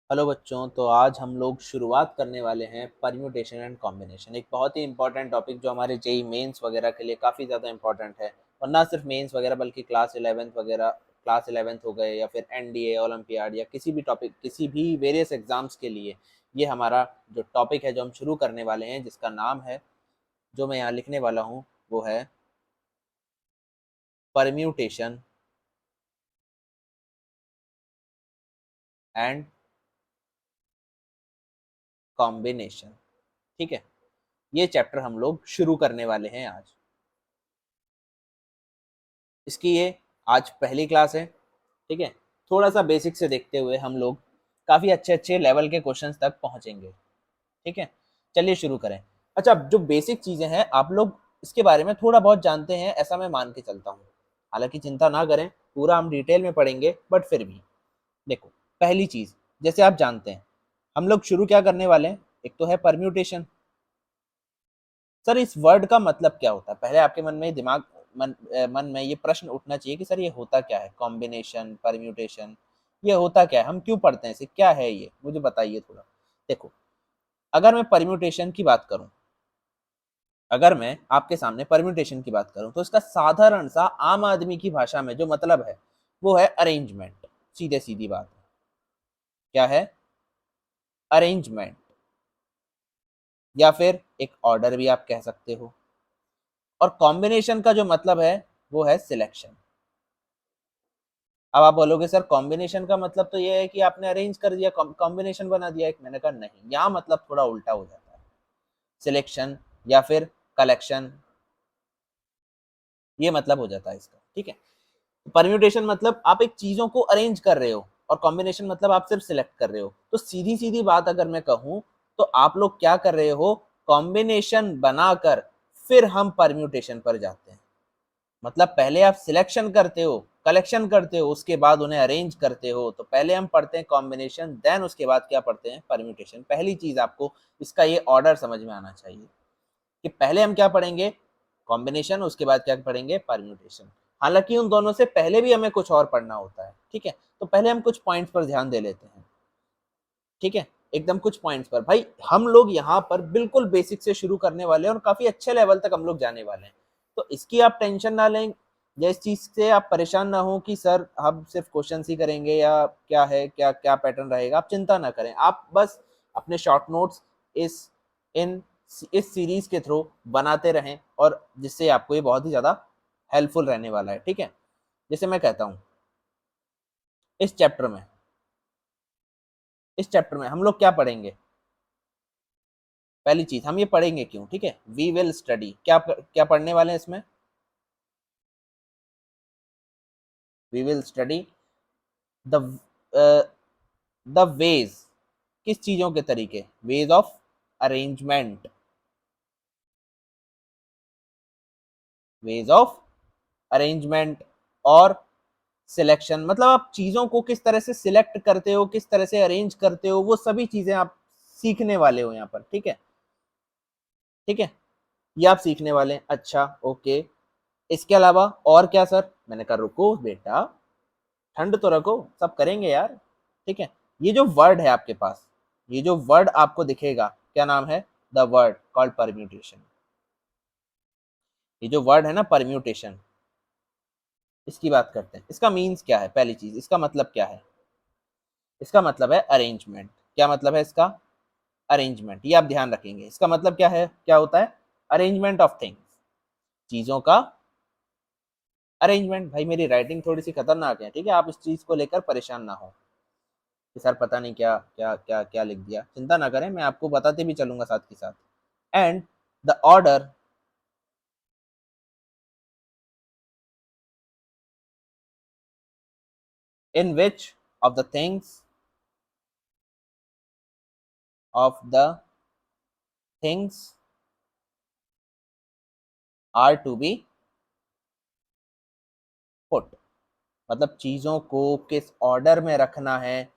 Hello बच्चों, तो आज हम लोग शुरुआत करने वाले हैं परम्यूटेशन एंड कॉम्बिनेशन। एक बहुत ही इंपॉर्टेंट टॉपिक जो हमारे जेई मेंस वगैरह के लिए काफ़ी ज़्यादा इंपॉर्टेंट है। और ना सिर्फ मेंस वगैरह बल्कि क्लास 11th हो गए या फिर एनडीए ओलंपियाड या किसी भी टॉपिक, किसी भी वेरियस एग्जाम्स के लिए ये हमारा जो टॉपिक है जो हम शुरू करने वाले हैं, जिसका नाम है, जो मैं यहाँ लिखने वाला हूँ, वो है परम्यूटेशन एंड कॉम्बिनेशन। ठीक है, ये चैप्टर हम लोग शुरू करने वाले हैं आज। इसकी ये आज पहली क्लास है। ठीक है, थोड़ा सा बेसिक से देखते हुए हम लोग काफ़ी अच्छे अच्छे लेवल के क्वेश्चंस तक पहुंचेंगे। ठीक है, चलिए शुरू करें। अच्छा, जो बेसिक चीज़ें हैं आप लोग इसके बारे में थोड़ा बहुत जानते हैं, ऐसा मैं मान के चलता हूँ। हालांकि चिंता ना करें, पूरा हम डिटेल में पढ़ेंगे, बट फिर भी देखो, पहली चीज़, जैसे आप जानते हैं हम लोग शुरू क्या करने वाले हैं, एक तो है परम्यूटेशन। सर, इस वर्ड का मतलब क्या होता है? पहले आपके मन में मन में ये प्रश्न उठना चाहिए कि सर ये होता क्या है, कॉम्बिनेशन, परम्यूटेशन, ये होता क्या है, हम क्यों पढ़ते हैं इसे, क्या है ये, मुझे बताइए थोड़ा। देखो, अगर मैं परम्यूटेशन की बात करूं, अगर मैं आपके सामने परम्यूटेशन की बात करूं, तो इसका साधारण सा आम आदमी की भाषा में जो मतलब है वो है अरेंजमेंट। सीधे सीधी बात है, क्या है? अरेंजमेंट, या फिर एक ऑर्डर भी आप कह सकते हो। और कॉम्बिनेशन का जो मतलब है वो है सिलेक्शन। अब आप बोलोगे सर कॉम्बिनेशन का मतलब तो ये है कि आपने अरेंज कर दिया, कॉम्बिनेशन बना दिया एक। मैंने कहा नहीं, यहाँ मतलब थोड़ा उल्टा हो जाता है। सिलेक्शन या फिर कलेक्शन, ये मतलब हो जाता है इसका। ठीक है, परम्यूटेशन मतलब आप एक चीजों को अरेंज कर रहे हो, और कॉम्बिनेशन मतलब आप सिर्फ सिलेक्ट कर रहे हो। तो सीधी सीधी बात अगर मैं कहूं, तो आप लोग क्या कर रहे हो, कॉम्बिनेशन बनाकर फिर हम परम्यूटेशन पर जाते हैं। मतलब पहले आप सिलेक्शन करते हो, कलेक्शन करते हो, उसके बाद उन्हें अरेंज करते हो। तो पहले हम पढ़ते हैं कॉम्बिनेशन, देन उसके बाद क्या पढ़ते हैं, परम्यूटेशन। पहली चीज आपको इसका ये ऑर्डर समझ में आना चाहिए कि पहले हम क्या पढ़ेंगे, कॉम्बिनेशन, उसके बाद क्या पढ़ेंगे, परम्यूटेशन। हालांकि उन दोनों से पहले भी हमें कुछ और पढ़ना होता है। ठीक है, तो पहले हम कुछ पॉइंट्स पर ध्यान दे लेते हैं। ठीक है, एकदम कुछ पॉइंट्स पर। भाई हम लोग यहाँ पर बिल्कुल बेसिक से शुरू करने वाले हैं और काफी अच्छे लेवल तक हम लोग जाने वाले हैं। तो इसकी आप टेंशन ना लें, या इस चीज से आप परेशान ना हो कि सर हम सिर्फ क्वेश्चन ही करेंगे या क्या है, क्या क्या पैटर्न रहेगा। आप चिंता ना करें, आप बस अपने शॉर्ट नोट्स इस इन इस सीरीज के थ्रू बनाते रहें, और जिससे आपको ये बहुत ही ज्यादा हेल्पफुल रहने वाला है। ठीक है, जैसे मैं कहता हूँ, इस चैप्टर में इस चैप्टर में हम लोग क्या पढ़ेंगे। पहली चीज, हम ये पढ़ेंगे क्यों? ठीक है, वी विल स्टडी, क्या क्या पढ़ने वाले हैं इसमें? We will study the the ways, किस चीजों के तरीके, ways of arrangement, ways of arrangement और सिलेक्शन। मतलब आप चीजों को किस तरह से सिलेक्ट करते हो, किस तरह से अरेंज करते हो, वो सभी चीजें आप सीखने वाले हो यहाँ पर। ठीक है, ठीक है, ये आप सीखने वाले हैं। अच्छा, ओके, इसके अलावा और क्या सर? मैंने कहा रुको बेटा, ठंड तो रखो, सब करेंगे यार। ठीक है, ये जो वर्ड है आपके पास, ये जो वर्ड आपको दिखेगा, क्या नाम है? The word called permutation. ये जो वर्ड है ना, परम्यूटेशन, इसकी बात करते हैं। इसका मीन्स क्या है? पहली चीज, इसका मतलब क्या है? इसका मतलब है अरेंजमेंट। क्या मतलब है इसका? अरेंजमेंट। ये आप ध्यान रखेंगे, इसका मतलब क्या है, क्या होता है? अरेंजमेंट ऑफ थिंग्स, चीजों का अरेंजमेंट। भाई मेरी राइटिंग थोड़ी सी खतरनाक है, ठीक है, आप इस चीज को लेकर परेशान ना हो कि सर पता नहीं क्या क्या क्या क्या लिख दिया। चिंता ना करें, मैं आपको बताते भी चलूंगा साथ के साथ। And the order in which of the of the things are to be put। मतलब चीजों को किस ऑर्डर में रखना है,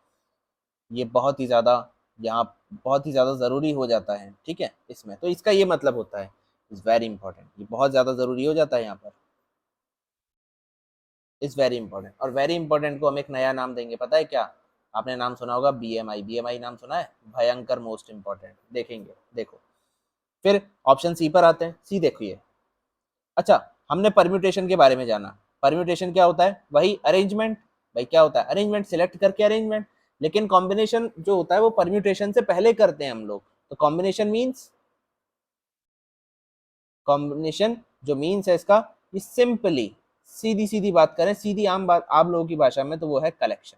ये बहुत ही ज्यादा, यहाँ बहुत ही ज्यादा जरूरी हो जाता है। ठीक है, इसमें तो इसका ये मतलब होता है, इज वेरी इंपॉर्टेंट, ये बहुत ज्यादा जरूरी हो जाता है यहाँ पर। इज वेरी इंपॉर्टेंट, और वेरी इंपॉर्टेंट को हम एक नया नाम देंगे, पता है क्या? आपने नाम सुना होगा बीएमआई, बीएमआई नाम सुना है, भयंकर मोस्ट इंपॉर्टेंट, देखेंगे। देखो फिर ऑप्शन सी पर आते हैं। सी देखिए, अच्छा हमने परम्यूटेशन के बारे में जाना। परम्यूटेशन क्या होता है? वही अरेंजमेंट। भाई क्या होता है? अरेंजमेंट, सिलेक्ट करके अरेंजमेंट। लेकिन कॉम्बिनेशन जो होता है वो परम्यूटेशन से पहले करते हैं हम लोग। तो कॉम्बिनेशन मीन्स, कॉम्बिनेशन जो मीन्स है इसका, ये सिंपली सीधी सीधी बात करें, सीधी आम बात आप लोगों की भाषा में, तो वो है कलेक्शन।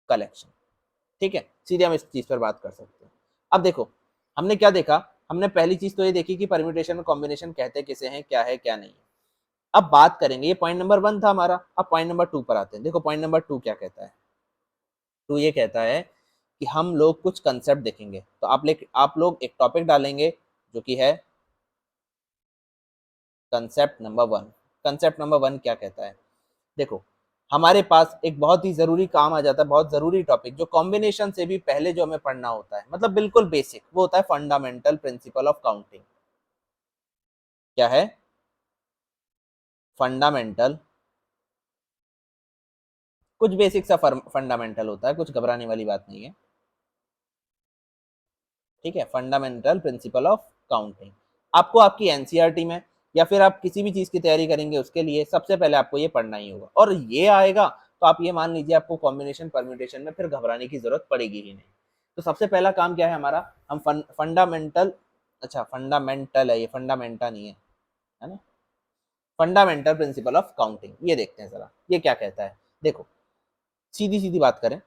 कलेक्शन, ठीक है, सीधे हम इस चीज पर बात कर सकते हैं। अब देखो हमने क्या देखा, हमने पहली चीज तो ये देखी कि परम्यूटेशन और कॉम्बिनेशन कहते किसे हैं, क्या है क्या नहीं है। अब बात करेंगे, ये पॉइंट नंबर 1 था हमारा। अब पॉइंट नंबर 2 पर आते हैं। देखो पॉइंट नंबर 2 क्या कहता है। 2 ये कहता है कि हम लोग कुछ कंसेप्ट देखेंगे। तो आप लोग एक टॉपिक डालेंगे जो कि है कंसेप्ट नंबर 1। कंसेप्ट नंबर 1 क्या कहता है? देखो हमारे पास एक बहुत ही जरूरी काम आ जाता है, बहुत जरूरी टॉपिक, जो कॉम्बिनेशन से भी पहले जो हमें पढ़ना होता है, मतलब बिल्कुल बेसिक, वो होता है फंडामेंटल प्रिंसिपल ऑफ काउंटिंग। क्या है? फंडामेंटल, कुछ बेसिक सा फंडामेंटल होता है, कुछ घबराने वाली बात नहीं है। ठीक है, फंडामेंटल प्रिंसिपल ऑफ काउंटिंग। आपको आपकी एनसीईआरटी में या फिर आप किसी भी चीज की तैयारी करेंगे उसके लिए सबसे पहले आपको ये पढ़ना ही होगा, और ये आएगा तो आप ये मान लीजिए आपको कॉम्बिनेशन परम्यूटेशन में फिर घबराने की जरूरत पड़ेगी ही नहीं। तो सबसे पहला काम क्या है हमारा, हम फंडामेंटल, अच्छा फंडामेंटल है ये, फंडामेंटा नहीं है ना, फंडामेंटल प्रिंसिपल ऑफ काउंटिंग, ये देखते हैं जरा ये क्या कहता है। देखो सीधी सीधी बात करें,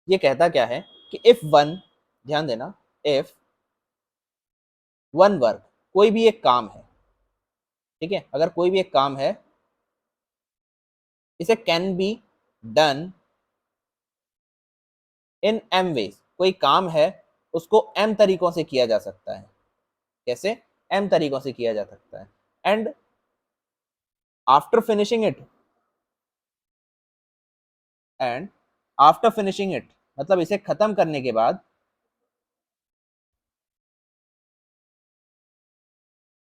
ये कहता क्या है कि इफ वन, ध्यान देना, इफ वन वर्क, कोई भी एक काम है, ठीक है, अगर कोई भी एक काम है, इसे can be done in M ways, कोई काम है उसको एम तरीकों से किया जा सकता है। कैसे? एम तरीकों से किया जा सकता है। And after finishing it, and after finishing it मतलब इसे खत्म करने के बाद,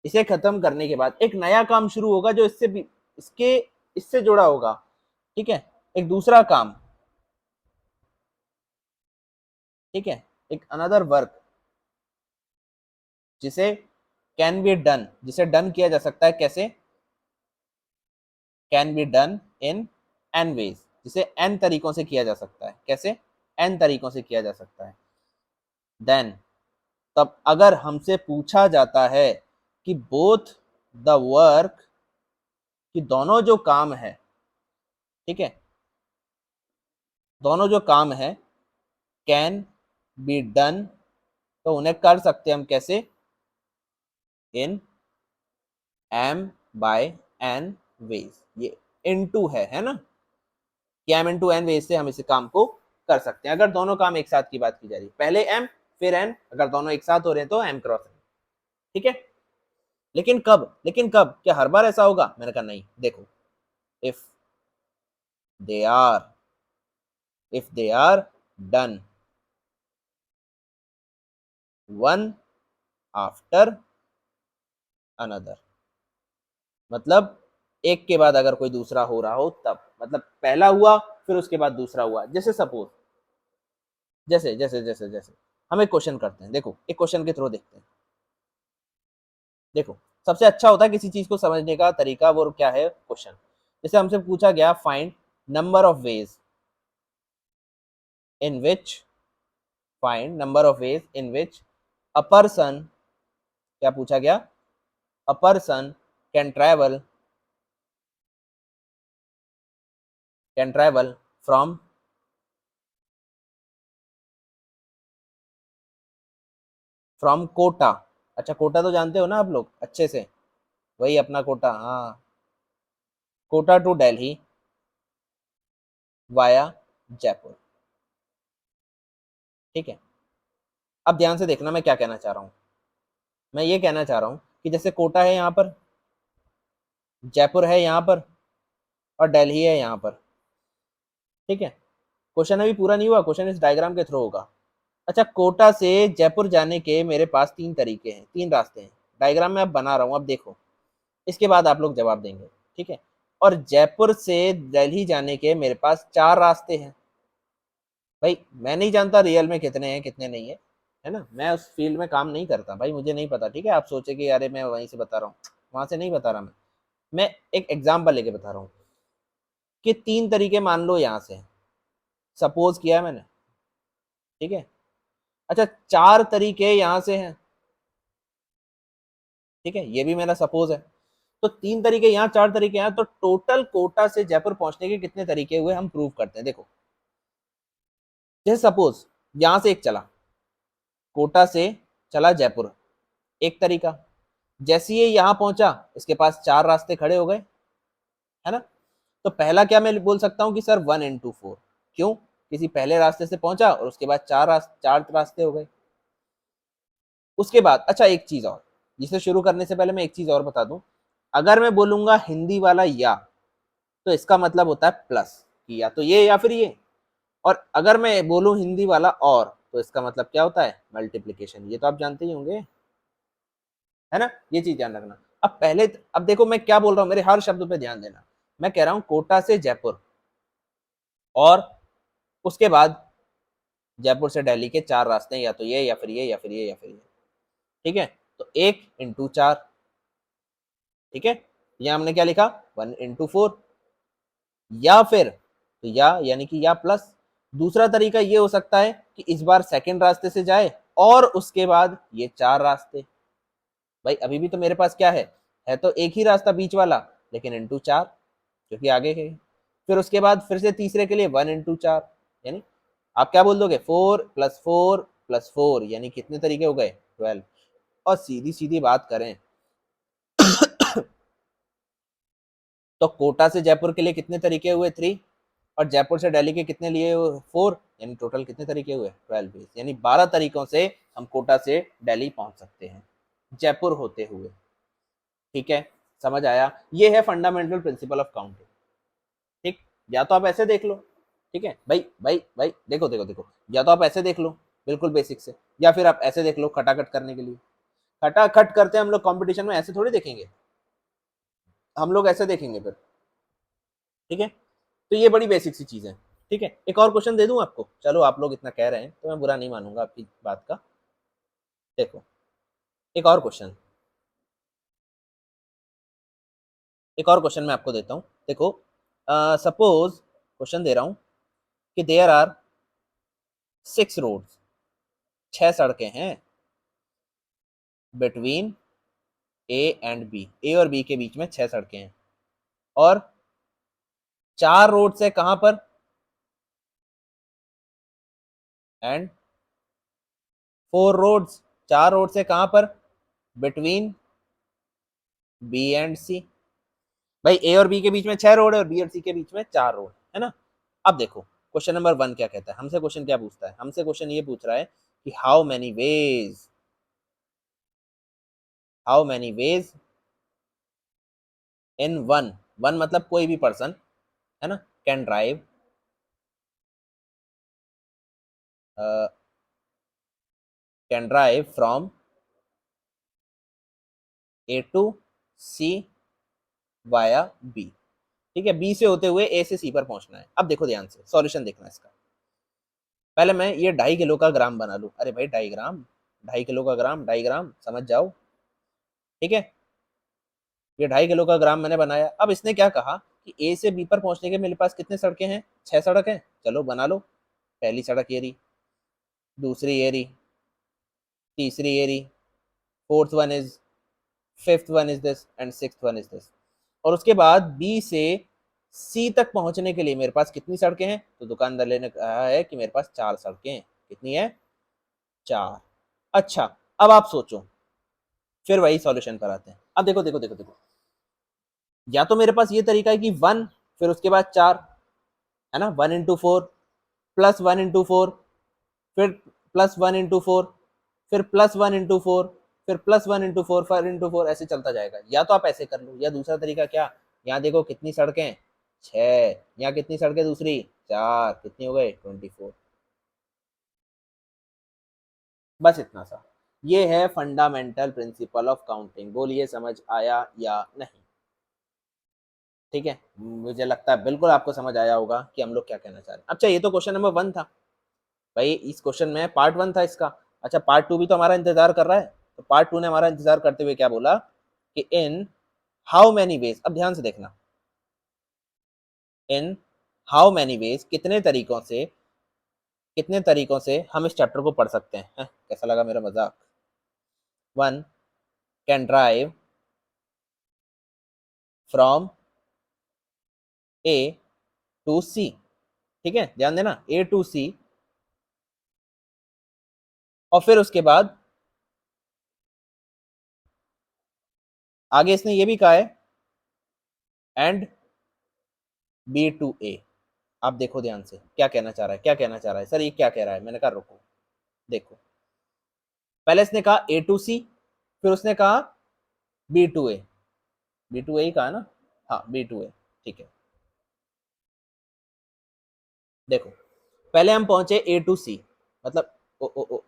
इसे खत्म करने के बाद एक नया काम शुरू होगा जो इससे भी, इसके इससे जुड़ा होगा। ठीक है, एक दूसरा काम, ठीक है, एक अनदर वर्क जिसे कैन बी डन, जिसे डन किया जा सकता है। कैसे? Can be done in N ways, जिसे एन तरीकों से किया जा सकता है। कैसे? एन तरीकों से किया जा सकता है। देन, तब अगर हमसे पूछा जाता है कि बोथ द वर्क, कि दोनों जो काम है, ठीक है, दोनों जो काम है कैन बी डन, तो उन्हें कर सकते हम कैसे? In M by N ways, ये इनटू है ना, कि एम इनटू एन वेज से हम इस काम को कर सकते हैं। अगर दोनों काम एक साथ की बात की जा रही है, पहले एम फिर एन, अगर दोनों एक साथ हो रहे हैं तो एम क्रॉस एन। ठीक है, लेकिन कब, लेकिन कब, क्या हर बार ऐसा होगा? मैंने कहा नहीं। देखो if they are, if they are done one after another, मतलब एक के बाद अगर कोई दूसरा हो रहा हो तब, मतलब पहला हुआ फिर उसके बाद दूसरा हुआ। जैसे सपोज, जैसे जैसे जैसे जैसे हम एक क्वेश्चन करते हैं, देखो एक क्वेश्चन के थ्रू देखते हैं। देखो सबसे अच्छा होता है किसी चीज को समझने का तरीका, वो क्या है? क्वेश्चन। जैसे हमसे पूछा गया find number of ways in which, find number of ways in which a person, क्या पूछा गया? A person can travel, can travel from, from Kota. अच्छा कोटा तो जानते हो ना आप लोग अच्छे से, वही अपना कोटा, हाँ, कोटा टू दिल्ली वाया जयपुर। ठीक है, अब ध्यान से देखना मैं क्या कहना चाह रहा हूँ। मैं ये कहना चाह रहा हूँ कि जैसे कोटा है यहाँ पर, जयपुर है यहाँ पर, और दिल्ली है यहाँ पर। ठीक है, क्वेश्चन अभी पूरा नहीं हुआ, क्वेश्चन इस डायग्राम के थ्रू होगा। अच्छा कोटा से जयपुर जाने के मेरे पास 3 तरीके हैं, 3 रास्ते हैं। डायग्राम में अब बना रहा हूँ, अब देखो इसके बाद आप लोग जवाब देंगे। ठीक है, और जयपुर से दिल्ली जाने के मेरे पास 4 रास्ते हैं। भाई मैं नहीं जानता रियल में कितने हैं कितने नहीं है ना, मैं उस फील्ड में काम नहीं करता भाई, मुझे नहीं पता। ठीक है, आप सोचे कि अरे मैं वहीं से बता रहा हूँ, वहां से नहीं बता रहा मैं एक एग्जाम्पल लेके बता रहा हूँ कि 3 तरीके मान लो यहाँ से सपोज किया है मैंने। ठीक है, अच्छा 4 तरीके यहाँ से हैं। ठीक है, ये भी मेरा सपोज है। तो 3 तरीके यहाँ, 4 तरीके यहाँ, तो टोटल कोटा से जयपुर पहुंचने के कितने तरीके हुए हम प्रूव करते हैं। देखो जैसे सपोज यहां से एक चला, कोटा से चला जयपुर, एक तरीका। जैसे ही यहां पहुंचा इसके पास 4 रास्ते खड़े हो गए, है ना। तो पहला क्या मैं बोल सकता हूं कि सर 1 into 4, क्यों, किसी पहले रास्ते से पहुंचा और उसके बाद 4 रास्ते हो गए। उसके बाद अच्छा एक चीज और, जिसे शुरू करने से पहले मैं एक चीज और बता दूं, अगर मैं बोलूंगा हिंदी वाला या, तो इसका मतलब होता है प्लस, कि या तो ये या फिर ये। और अगर मैं बोलूं हिंदी वाला और, तो इसका मतलब क्या होता है, मल्टीप्लीकेशन। ये तो आप जानते ही होंगे, है ना, ये चीज ध्यान रखना। अब देखो मैं क्या बोल रहा हूँ, मेरे हर शब्द पे ध्यान देना। मैं कह रहा हूँ कोटा से जयपुर, और उसके बाद जयपुर से दिल्ली के 4 रास्ते हैं, या तो ये या फिर ये या फिर ये या फिर ये। ठीक है, तो 1 into 4। ठीक है, यहां हमने क्या लिखा, 1 into 4। या फिर तो या यानी कि या प्लस। दूसरा तरीका ये हो सकता है कि इस बार सेकंड रास्ते से जाए और उसके बाद ये 4 रास्ते। भाई अभी भी तो मेरे पास क्या है तो एक ही रास्ता बीच वाला, लेकिन into 4, क्योंकि आगे है। फिर उसके बाद फिर से तीसरे के लिए 1 into 4, यानी आप क्या बोल दोगे, 4 + 4 + 4, यानी कितने तरीके हो गए, 12। और सीधी सीधी बात करें तो कोटा से जयपुर के लिए कितने तरीके हुए, 3। और जयपुर से दिल्ली के कितने लिए, 4, यानी टोटल कितने तरीके हुए, 12 यानी 12 तरीकों से हम कोटा से दिल्ली पहुंच सकते हैं जयपुर होते हुए। ठीक है, समझ आया, ये है फंडामेंटल प्रिंसिपल ऑफ काउंटिंग। ठीक, या तो आप ऐसे देख लो। ठीक है भाई भाई भाई, देखो देखो देखो, या तो आप ऐसे देख लो बिल्कुल बेसिक से, या फिर आप ऐसे देख लो खटाखट करने के लिए। खटाखट करते हैं हम लोग कंपटीशन में, ऐसे थोड़ी देखेंगे हम लोग, ऐसे देखेंगे फिर। ठीक है, तो ये बड़ी बेसिक सी चीज है। ठीक है, एक और क्वेश्चन दे दूं आपको, चलो आप लोग इतना कह रहे हैं तो मैं बुरा नहीं मानूंगा आपकी बात का। देखो एक और क्वेश्चन, एक और क्वेश्चन मैं आपको देता हूं। देखो सपोज क्वेश्चन दे रहा हूं कि देयर आर 6 रोड्स, 6 सड़कें हैं बिटवीन ए एंड बी, ए और बी के बीच में 6 सड़कें हैं, और 4 रोड से कहां पर, एंड 4 रोड्स, 4 रोड से कहां पर, बिटवीन बी एंड सी। भाई ए और बी के बीच में 6 रोड है और बी और सी के बीच में 4 रोड, है ना। अब देखो क्वेश्चन नंबर 1 क्या कहता है, हमसे क्वेश्चन क्या पूछता है, हमसे क्वेश्चन ये पूछ रहा है कि how many ways in one, one मतलब कोई भी पर्सन, है ना, can drive from A to C via B. ठीक है, बी से होते हुए ए से सी पर पहुंचना है। अब देखो ध्यान से सॉल्यूशन देखना इसका। पहले मैं ये 2.5 किलो का ग्राम बना लूं, अरे भाई 2.5 ग्राम, 2.5 किलो का ग्राम, 2.5 ग्राम, समझ जाओ। ठीक है, ये 2.5 किलो का ग्राम मैंने बनाया। अब इसने क्या कहा कि ए से बी पर पहुंचने के मेरे पास कितने सड़कें हैं, 6 सड़क हैं, चलो बना लो। पहली सड़क ये रही, दूसरी ये रही, तीसरी ये रही, fourth one is, fifth one is this and sixth one is this. और उसके बाद बी से सी तक पहुंचने के लिए मेरे पास कितनी सड़कें हैं, तो दुकानदार ने कहा है कि मेरे पास 4 सड़कें हैं। कितनी है, 4। अच्छा, अब आप सोचो, फिर वही सॉल्यूशन पर आते हैं। अब देखो देखो देखो देखो, या तो मेरे पास ये तरीका है कि 1 फिर उसके बाद 4, है ना, 1 into 4 +1 into 4, फिर +1 into 4, फिर +1 into 4, फिर +1 into 4, 5 into 4, ऐसे चलता जाएगा। या तो आप ऐसे कर लो, या दूसरा तरीका क्या, यहाँ देखो कितनी सड़कें, 6, यहाँ कितनी सड़कें दूसरी, 4, कितनी हो गई, 24। बस इतना सा, ये है फंडामेंटल प्रिंसिपल ऑफ काउंटिंग। बोलिए समझ आया या नहीं। ठीक है, मुझे लगता है बिल्कुल आपको समझ आया होगा कि हम लोग क्या कहना चाह रहे हैं। अच्छा, ये तो क्वेश्चन नंबर 1 था भाई, इस क्वेश्चन में पार्ट 1 था इसका। अच्छा, पार्ट 2 भी तो हमारा इंतजार कर रहा है। तो पार्ट 2 ने हमारा इंतजार करते हुए क्या बोला कि इन हाउ मैनी वेज, अब ध्यान से देखना, इन हाउ मैनी वेज, कितने तरीकों से हम इस चैप्टर को पढ़ सकते हैं। कैसा लगा मेरा मजाक? 1 can drive from A to C. ठीक है, ध्यान देना, ए टू सी, और फिर उसके बाद आगे इसने ये भी कहा है एंड बी टू ए। आप देखो ध्यान से क्या कहना चाह रहा है, क्या कहना चाह रहा है सर, ये क्या कह रहा है। मैंने कहा रुको, देखो, पहले इसने कहा ए टू सी, फिर उसने कहा B to A, B to A ही कहा ना, हाँ बी टू ए, ठीक है। देखो, पहले हम पहुंचे ए टू सी, मतलब ओ ओ ओ,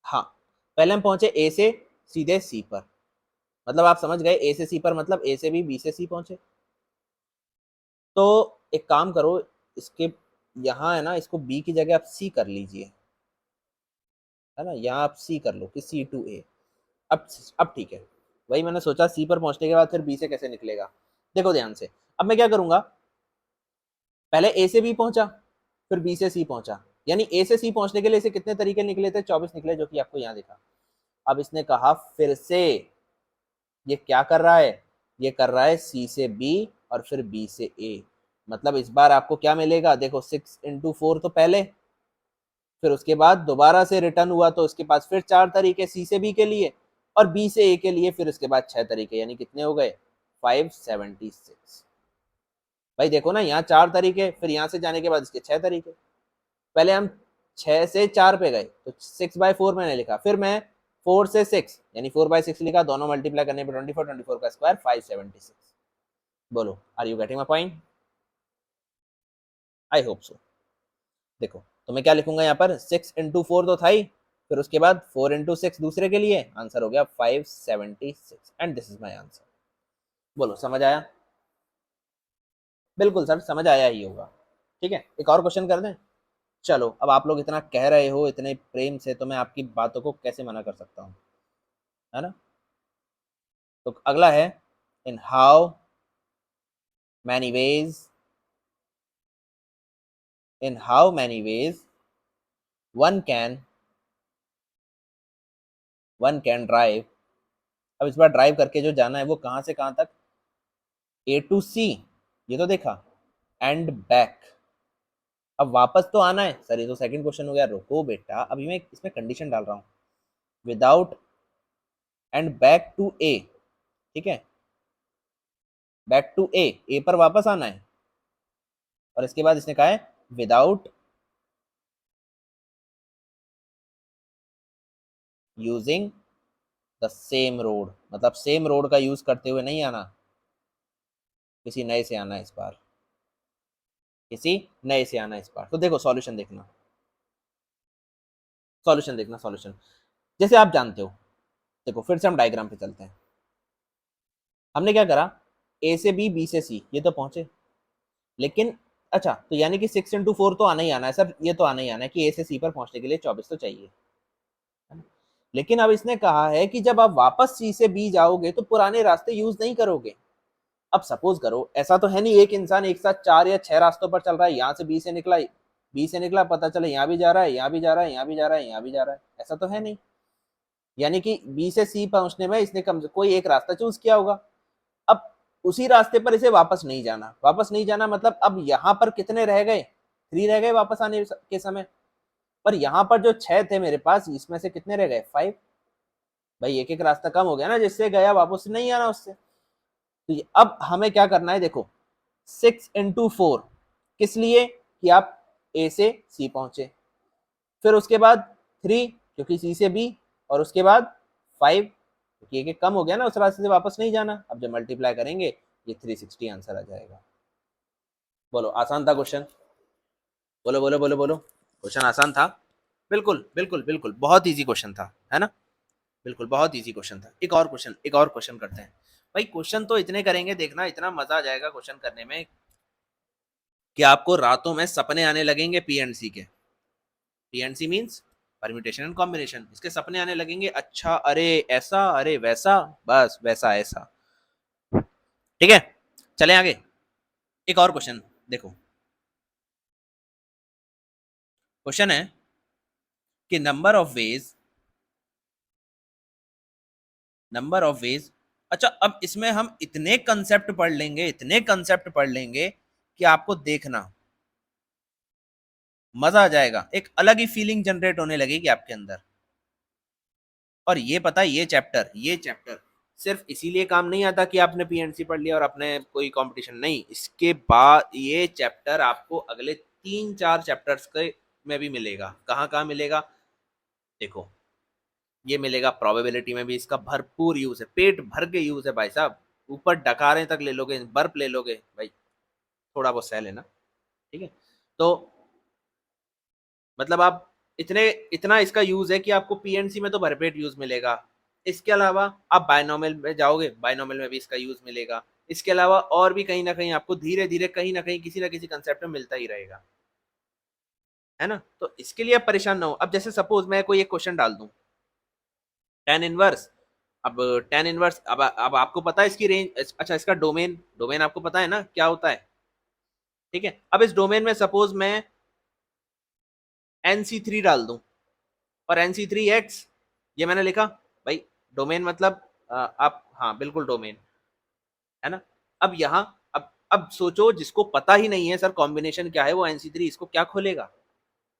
हाँ, पहले हम पहुंचे ए से सीधे सी पर, मतलब आप समझ गए, ए से सी पर मतलब ए से बी से सी पहुंचे। तो एक काम करो, इसके यहाँ है ना, इसको बी की जगह आप सी कर लीजिए, है ना, यहाँ आप सी कर लो कि सी टू ए। अब अब ठीक है, वही मैंने सोचा, सी पर पहुंचने के बाद फिर बी से कैसे निकलेगा। देखो ध्यान से, अब मैं क्या करूंगा, पहले ए से बी पहुंचा, फिर बी से सी पहुंचा, यानी ए से सी पहुंचने के लिए इसे कितने तरीके निकले थे, 24 निकले, जो कि आपको यहाँ दिखा। अब इसने कहा फिर से ये क्या कर रहा है, ये कर रहा है सी से बी और फिर बी से ए, मतलब इस बार आपको क्या मिलेगा, देखो 6 into 4 तो पहले, फिर उसके बाद दोबारा से रिटर्न हुआ तो उसके पास फिर 4 तरीके सी से बी के लिए, और बी से ए के लिए फिर उसके बाद 6 तरीके, यानी कितने हो गए, 576। भाई देखो ना, यहाँ 4 तरीके, फिर यहाँ से जाने के बाद इसके 6 तरीके। पहले हम 6 से 4 पे गए तो 6/4 मैंने लिखा, फिर मैं 4 से 6 यानी 4/6 लिखा, दोनों मल्टीप्लाई करने पे 24, 24 का स्क्वायर 576। बोलो, are you getting my point? I hope so. देखो, तो मैं क्या लिखूंगा यहाँ पर, 6 into 4 तो था ही, फिर उसके बाद 4 into 6 दूसरे के लिए, आंसर हो गया 576, and this is my answer. बोलो, समझ आया? बिल्कुल सर, समझ आया ही होगा। ठीक है, एक और क्वेश्चन कर दें? चलो, अब आप लोग इतना कह रहे हो इतने प्रेम से, तो मैं आपकी बातों को कैसे मना कर सकता हूँ, है ना। तो अगला है, in how many ways, in how many veg one can one can drive. अब इस बार ड्राइव करके जो जाना है वो कहाँ से कहाँ तक, ए टू सी, ये तो देखा, एंड बैक। अब वापस तो आना है सर, ये तो सेकंड क्वेश्चन हो गया, रुको बेटा, अभी मैं इसमें कंडीशन डाल रहा हूँ, विदाउट एंड बैक टू ए। ठीक है, बैक टू ए पर वापस आना है, और इसके बाद इसने कहा है without using the same road, मतलब सेम रोड का यूज करते हुए नहीं आना, किसी नए से आना है इस बार, किसी नए से आना है इस बार। तो देखो सॉल्यूशन देखना, सॉल्यूशन देखना, सॉल्यूशन जैसे आप जानते हो। देखो, फिर से हम डायग्राम पे चलते हैं। हमने क्या करा, ए से बी से सी, ये तो पहुंचे, लेकिन अच्छा, तो यानी कि 6 into 4 तो आना ही आना है सर, ये तो आना ही आना है कि ए से सी पर पहुंचने के लिए 24 तो चाहिए, है ना? लेकिन अब इसने कहा है कि जब आप वापस सी से बी जाओगे तो पुराने रास्ते यूज नहीं करोगे। अब सपोज करो, ऐसा तो है नहीं एक इंसान एक साथ 4 या 6 रास्तों पर चल रहा है, यहाँ से बी से निकला, पता चला यहाँ भी जा रहा है, यहाँ भी जा रहा है, यहाँ भी जा रहा है, यहाँ भी जा रहा है, ऐसा तो है नहीं। यानी कि बी से सी पहुंचने में इसने कम कोई एक रास्ता चूज किया होगा। अब उसी रास्ते पर इसे वापस नहीं जाना, वापस नहीं जाना मतलब अब यहाँ पर कितने रह गए, 3 रह गए वापस आने के समय, पर यहाँ पर जो 6 थे मेरे पास, इसमें से कितने रह गए, 5। भाई एक एक रास्ता कम हो गया ना, जिससे गया वापस नहीं आना उससे। तो अब हमें क्या करना है, देखो 6 into 4 किस लिए, कि आप ए से सी पहुंचे, फिर उसके बाद 3 क्योंकि सी से बी, और उसके बाद 5 क्योंकि एक एक कम हो गया ना, उस रास्ते से वापस नहीं जाना। अब जब मल्टीप्लाई करेंगे ये 360 आंसर आ जाएगा। बोलो, आसान था क्वेश्चन? बोलो बोलो बोलो बोलो, क्वेश्चन आसान था? बिल्कुल बिल्कुल बिल्कुल, बहुत इजी क्वेश्चन था, है ना, बिल्कुल बहुत इजी क्वेश्चन था। एक और क्वेश्चन करते हैं। भाई क्वेश्चन तो इतने करेंगे, देखना इतना मजा आ जाएगा क्वेश्चन करने में कि आपको रातों में सपने आने लगेंगे पीएनसी के। PNC means permutation and combination, इसके सपने आने लगेंगे, अच्छा अरे ऐसा अरे वैसा, बस वैसा ऐसा। ठीक है, चले आगे। एक और क्वेश्चन देखो। क्वेश्चन है कि नंबर ऑफ वेज। अच्छा, अब इसमें हम इतने कंसेप्ट पढ़ लेंगे, इतने कंसेप्ट पढ़ लेंगे कि आपको देखना मजा आ जाएगा, एक अलग ही फीलिंग जनरेट होने लगेगी आपके अंदर। और ये पता है, ये चैप्टर सिर्फ इसीलिए काम नहीं आता कि आपने पीएनसी पढ़ लिया और आपने कोई कंपटीशन नहीं, इसके बाद ये चैप्टर आपको अगले 3-4 चैप्टर्स के में भी मिलेगा। कहाँ कहाँ मिलेगा देखो, ये मिलेगा प्रोबेबिलिटी में भी, इसका भरपूर यूज है, पेट भर के यूज है भाई साहब। ऊपर डकारे तक ले लोगे, बर्फ ले लोगे भाई, थोड़ा बहुत सह लेना। ठीक है, तो मतलब आप इतने इतना इसका यूज है कि आपको पीएनसी में तो भरपेट यूज मिलेगा। इसके अलावा आप बायनोमियल में जाओगे, बायनोमियल में भी इसका यूज मिलेगा। इसके अलावा और भी कहीं ना कहीं आपको धीरे धीरे कहीं ना किसी कंसेप्ट में मिलता ही रहेगा, है ना। तो इसके लिए आप परेशान ना हो। अब जैसे सपोज मैं कोई एक क्वेश्चन डाल दूं, टेन इनवर्स। अब टेन इनवर्स, अब आपको पता है इसकी रेंज, अच्छा इसका डोमेन, डोमेन आपको पता है ना क्या होता है। ठीक है, अब इस डोमेन में सपोज मैं NC3 डाल दूं और NC3X, ये मैंने लिखा भाई। डोमेन मतलब आप, हाँ बिल्कुल डोमेन, है ना। अब यहाँ, अब सोचो जिसको पता ही नहीं है सर कॉम्बिनेशन क्या है, वो NC3 इसको क्या खोलेगा,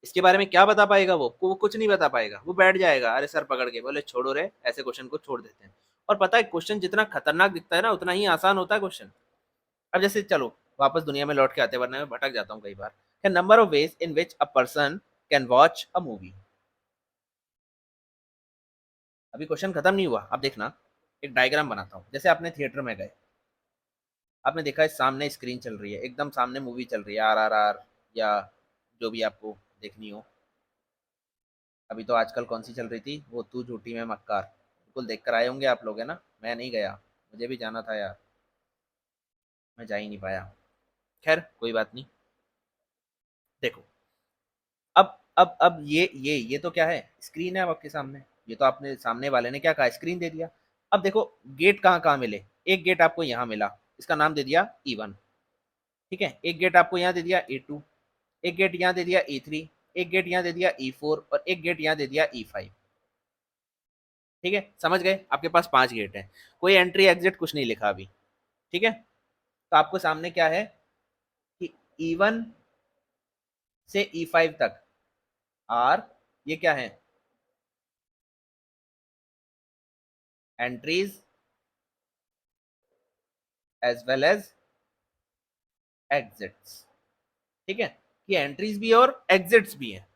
इसके बारे में क्या बता पाएगा, वो कुछ नहीं बता पाएगा, वो बैठ जाएगा अरे सर पकड़ के बोले छोड़ो रे, ऐसे क्वेश्चन को छोड़ देते हैं। और पता है क्वेश्चन जितना खतरनाक दिखता है ना, उतना ही आसान होता है क्वेश्चन। अब जैसे चलो वापस दुनिया में लौट के आते हैं, वरना मैं भटक जाता हूँ कई बार। Number of ways in which a person can watch a movie. अभी क्वेश्चन खत्म नहीं हुआ, अब देखना, एक डायग्राम बनाता हूँ। जैसे आपने थिएटर में गए, आपने देखा है सामने स्क्रीन चल रही है, एकदम सामने मूवी चल रही है, RRR या जो भी आपको देखनी हो। अभी तो आजकल कौन सी चल रही थी, वो तू झूठी मैं मक्कार, बिल्कुल देख कर आए होंगे आप लोग, है ना। मैं नहीं गया, मुझे भी जाना था यार, मैं जा ही नहीं पाया। खैर कोई बात नहीं। देखो, अब ये तो क्या है, स्क्रीन है अब आपके सामने। ये तो आपने सामने वाले ने क्या कहा, स्क्रीन दे दिया। अब देखो गेट कहाँ कहाँ मिले, एक गेट आपको यहाँ मिला, इसका नाम दे दिया E1। ठीक है, एक गेट आपको यहाँ दे दिया E2, एक गेट यहाँ दे दिया E3, एक गेट यहाँ दे दिया E4 और एक गेट यहाँ दे दिया E5। ठीक है, समझ गए, आपके पास 5 गेट है, कोई एंट्री एग्जिट कुछ नहीं लिखा अभी। ठीक है, तो आपको सामने क्या है कि E1 से E5 तक आर, ये क्या है, entries as well as exits. ठीक है, कि एंट्रीज भी और एग्जिट्स भी हैं।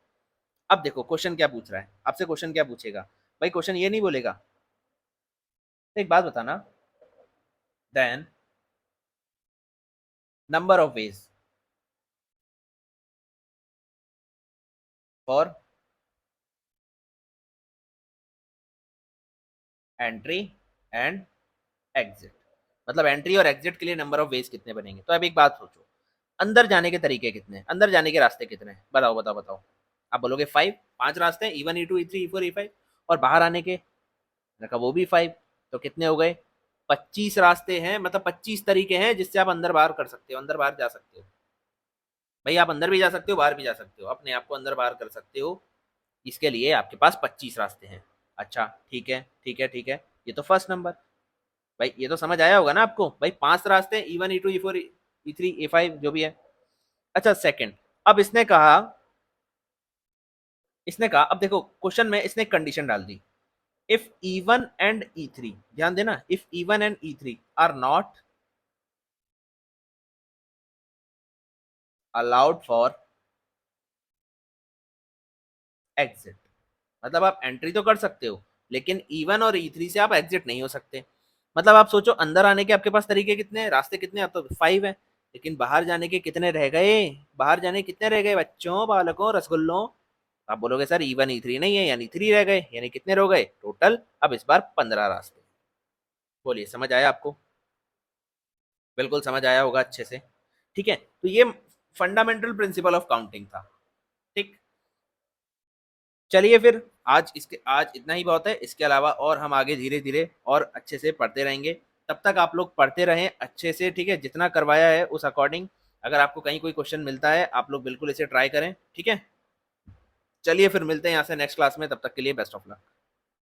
अब देखो क्वेश्चन क्या पूछ रहा है आपसे, क्वेश्चन क्या पूछेगा भाई, क्वेश्चन ये नहीं बोलेगा, तो एक बात बताना, then number of ways for entry and exit, मतलब एंट्री और एग्जिट के लिए नंबर ऑफ वेज कितने बनेंगे। तो अब एक बात सोचो, अंदर जाने के तरीके कितने, अंदर जाने के रास्ते कितने, बताओ बताओ बताओ। आप बोलोगे 5, 5 रास्ते हैं, E1 E2 E3 E4 E5। और बाहर आने के, मैंने कहा वो भी 5, तो कितने हो गए, 25 रास्ते हैं, मतलब 25 तरीके हैं जिससे आप अंदर बाहर कर सकते हो, अंदर बाहर जा सकते हो। भाई आप अंदर भी जा सकते हो, बाहर भी जा सकते हो, अपने आप को अंदर बाहर कर सकते हो, इसके लिए आपके पास 25 रास्ते हैं। अच्छा ठीक है ठीक है ठीक है, ये तो फर्स्ट नंबर। भाई ये तो समझ आया होगा ना आपको, भाई 5 रास्ते, E1 E2 E4 E3 E5 जो भी है। अच्छा सेकंड, अब इसने कहा अब देखो क्वेश्चन में इसने एक कंडीशन डाल दी, इफ E1 एंड E3, ध्यान देना, if E1 and E3 are not allowed for exit, मतलब आप एंट्री तो कर सकते हो, लेकिन E1 और E3 से आप एग्जिट नहीं हो सकते। मतलब आप सोचो अंदर आने के आपके पास तरीके कितने हैं, रास्ते कितने, अब तो 5 है, लेकिन बाहर जाने के कितने रह गए, बाहर जाने के कितने रह गए बच्चों, बालकों, रसगुल्लों। आप बोलोगे सर E1 E3 नहीं है, यानी 3 रह गए, यानी कितने रह गए टोटल, अब इस बार 15 रास्ते। बोलिए समझ आया आपको। बिल्कुल समझ आया होगा अच्छे से। ठीक है, तो ये फंडामेंटल प्रिंसिपल ऑफ काउंटिंग था। ठीक, चलिए फिर आज इतना ही बहुत है। इसके अलावा और हम आगे धीरे धीरे और अच्छे से पढ़ते रहेंगे। तब तक आप लोग पढ़ते रहें अच्छे से, ठीक है, जितना करवाया है उस अकॉर्डिंग। अगर आपको कहीं कोई क्वेश्चन मिलता है आप लोग बिल्कुल इसे ट्राई करें, ठीक है। चलिए फिर मिलते हैं यहाँ से नेक्स्ट क्लास में, तब तक के लिए बेस्ट ऑफ लक।